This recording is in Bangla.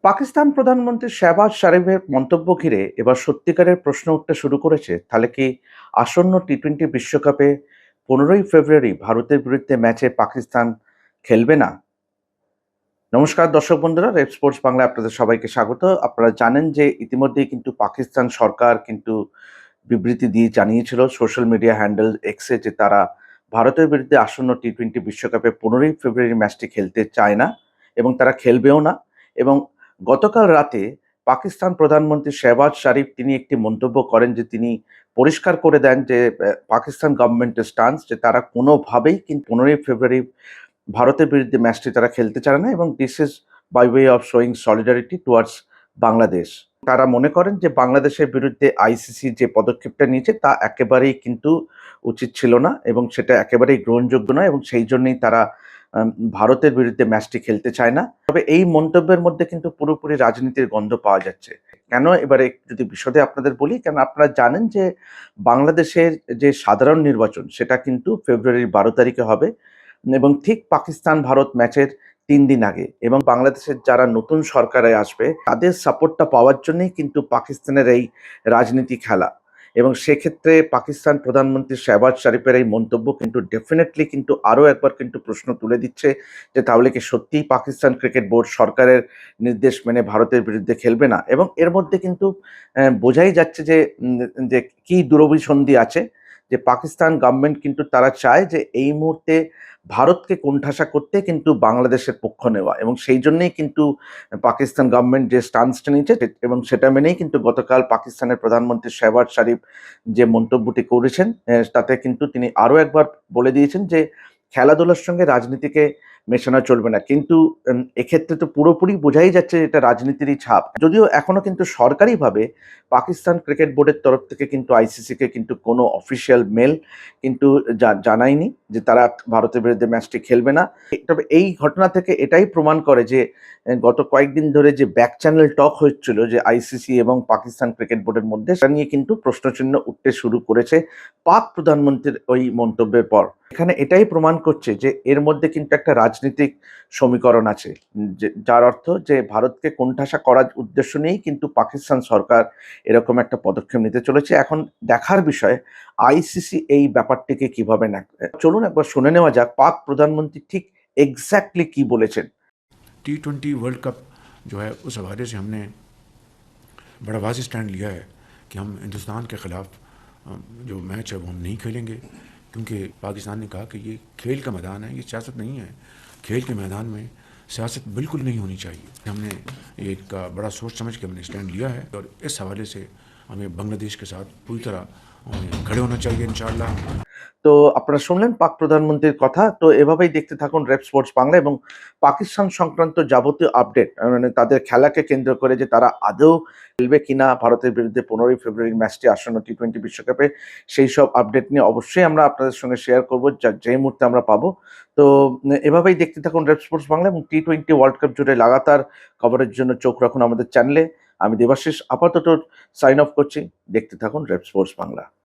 পাকিস্তান প্রধানমন্ত্রী শাহবাজ শরীফের মন্তব্য ঘিরে এবার সত্যিকারের প্রশ্ন উঠতে শুরু করেছে। তাহলে কি আসন্ন টি-20 বিশ্বকাপে 15ই ফেব্রুয়ারি ভারতের বিরুদ্ধে ম্যাচে পাকিস্তান খেলবে না? নমস্কার দর্শক বন্ধুরা, রেড স্পোর্টস বাংলায় আপনাদের সবাইকে স্বাগত। আপনারা জানেন যে ইতিমধ্যেই কিন্তু পাকিস্তান সরকার কিন্তু বিবৃতি দিয়ে জানিয়েছিল সোশ্যাল মিডিয়া হ্যান্ডেল এক্সে যে তারা ভারতের বিরুদ্ধে আসন্ন টি-20 বিশ্বকাপে 15ই ফেব্রুয়ারি ম্যাচটি খেলতে চায় না এবং তারা খেলবেও না। এবং গতকাল রাতে পাকিস্তান প্রধানমন্ত্রী শাহবাজ শরীফ তিনি একটি মন্তব্য করেন যে তিনি পরিষ্কার করে দেন যে পাকিস্তান গভর্নমেন্টের স্টান্স যে তারা কোনোভাবেই কিন্তু 15ই ফেব্রুয়ারি ভারতের বিরুদ্ধে ম্যাচটি তারা খেলতে চায় না এবং this is by way of showing solidarity towards Bangladesh. তারা মনে করেন যে বাংলাদেশের বিরুদ্ধে আইসিসি যে পদক্ষেপটা নিয়েছে তা একেবারেই কিন্তু উচিত ছিল না এবং সেটা একেবারেই গ্রহণযোগ্য নয় এবং সেই জন্যই তারা ভারতের বিরুদ্ধে ম্যাচটি খেলতে চায় না। তবে এই মন্তব্যের মধ্যে কিন্তু পুরোপুরি রাজনীতির গন্ধ পাওয়া যাচ্ছে। কেন এবারে যদি বিশদে আপনাদের বলি, কেন আপনারা জানেন যে বাংলাদেশের যে সাধারণ নির্বাচন সেটা কিন্তু ফেব্রুয়ারির 12 তারিখে হবে এবং ঠিক পাকিস্তান ভারত ম্যাচের ৩ দিন আগে এবং বাংলাদেশের যারা নতুন সরকারে আসবে তাদের সাপোর্টটা পাওয়ার জন্যই কিন্তু পাকিস্তানের এই রাজনীতি খেলা এবং সেক্ষেত্রে পাকিস্তান প্রধানমন্ত্রী শাহবাজ শরীফের এই মন্তব্য কিন্তু ডেফিনেটলি কিন্তু আরও একবার কিন্তু প্রশ্ন তুলে দিচ্ছে যে তাহলে কি সত্যিই পাকিস্তান ক্রিকেট বোর্ড সরকারের নির্দেশ মেনে ভারতের বিরুদ্ধে খেলবে না। এবং এর মধ্যে কিন্তু বোঝাই যাচ্ছে যে যে কি দুরভিসন্ধি আছে, যে পাকিস্তান গভর্নমেন্ট কিন্তু তারা চায় যে এই মুহূর্তে ভারতকে কোণঠাসা করতে কিন্তু বাংলাদেশের পক্ষ নেওয়া এবং সেই জন্যই কিন্তু পাকিস্তান গভর্নমেন্ট যে স্টান্সটা নিয়েছে এবং সেটা মেনেই কিন্তু গতকাল পাকিস্তানের প্রধানমন্ত্রী শাহবাজ শরীফ যে মন্তব্যটি করেছেন তাতে কিন্তু তিনি আরও একবার বলে দিয়েছেন যে খেলাধুলার সঙ্গে রাজনীতিকে মেশানো চলবে না। কিন্তু এক্ষেত্রে তো পুরোপুরি বোঝাই যাচ্ছে এটা রাজনীতিরই ছাপ। যদিও এখনো কিন্তু সরকারিভাবে পাকিস্তান ক্রিকেট বোর্ডের তরফ থেকে কিন্তু আইসিসিকে কিন্তু কোনো অফিসিয়াল মেল কিন্তু জানায়নি যে তারা ভারতের বিরুদ্ধে ম্যাচটি খেলবে না। তবে এই ঘটনা থেকে এটাই প্রমাণ করে যে গত কয়েকদিন ধরে যে ব্যাক চ্যানেল টক হচ্ছিল যে আইসিসি এবং পাকিস্তান ক্রিকেট বোর্ডের মধ্যে, সেটা নিয়ে কিন্তু প্রশ্নচিহ্ন উঠতে শুরু করেছে পাক প্রধানমন্ত্রীর ওই মন্তব্যের পর। এখানে এটাই প্রমাণ করছে যে এর মধ্যে কিন্তু একটা রাজনৈতিক সমীকরণ আছে, যার অর্থ যে ভারতকে কোণঠাসা করার উদ্দেশ্য নিয়েই কিন্তু পাকিস্তান সরকার এরকম একটা পদক্ষেপ নিতে চলেছে। এখন দেখার বিষয় আইসিসি এই ব্যাপারটিকে কিভাবে নেয়। চলুন একবার শুনে নেওয়া যাক পাক প্রধানমন্ত্রী ঠিক এক্স্যাক্টলি কি বলেছেন। T20 वर्ल्ड कप जो है उस हवाले से हमने बड़ा वाज़ेह स्टैंड लिया है कि हम हिंदुस्तान के ख़िलाफ़ जो मैच है वो हम नहीं खेलेंगे, क्योंकि पाकिस्तान ने कहा कि ये खेल का मैदान है, ये सियासत नहीं है। खेल के मैदान में सियासत बिल्कुल नहीं होनी चाहिए। हमने एक बड़ा सोच समझ के हमने स्टैंड लिया है और इस हवाले से हमें बांग्लादेश के साथ पूरी तरह खड़े होना चाहिए इंशाअल्लाह। তো আপনারা শুনলেন পাক প্রধানমন্ত্রীর কথা। তো এভাবেই দেখতে থাকুন রেপ স্পোর্টস বাংলা এবং পাকিস্তান সংক্রান্ত যাবতীয় আপডেট, মানে তাদের খেলাকে কেন্দ্র করে যে তারা আদৌ খেলবে কিনা ভারতের বিরুদ্ধে 15ই ফেব্রুয়ারির ম্যাচটি আসন্ন টি-20 বিশ্বকাপে, সেই সব আপডেট নিয়ে অবশ্যই আমরা আপনাদের সঙ্গে শেয়ার করব যেই মুহূর্তে আমরা পাবো। তো এভাবেই দেখতে থাকুন রেপ স্পোর্টস বাংলা এবং টি-20 ওয়ার্ল্ড কাপ জুড়ে লাগাতার খবরের জন্য চোখ রাখুন আমাদের চ্যানেলে। আমি দেবাশিস আপাতত সাইন অফ করছি। দেখতে থাকুন রেপ স্পোর্টস বাংলা।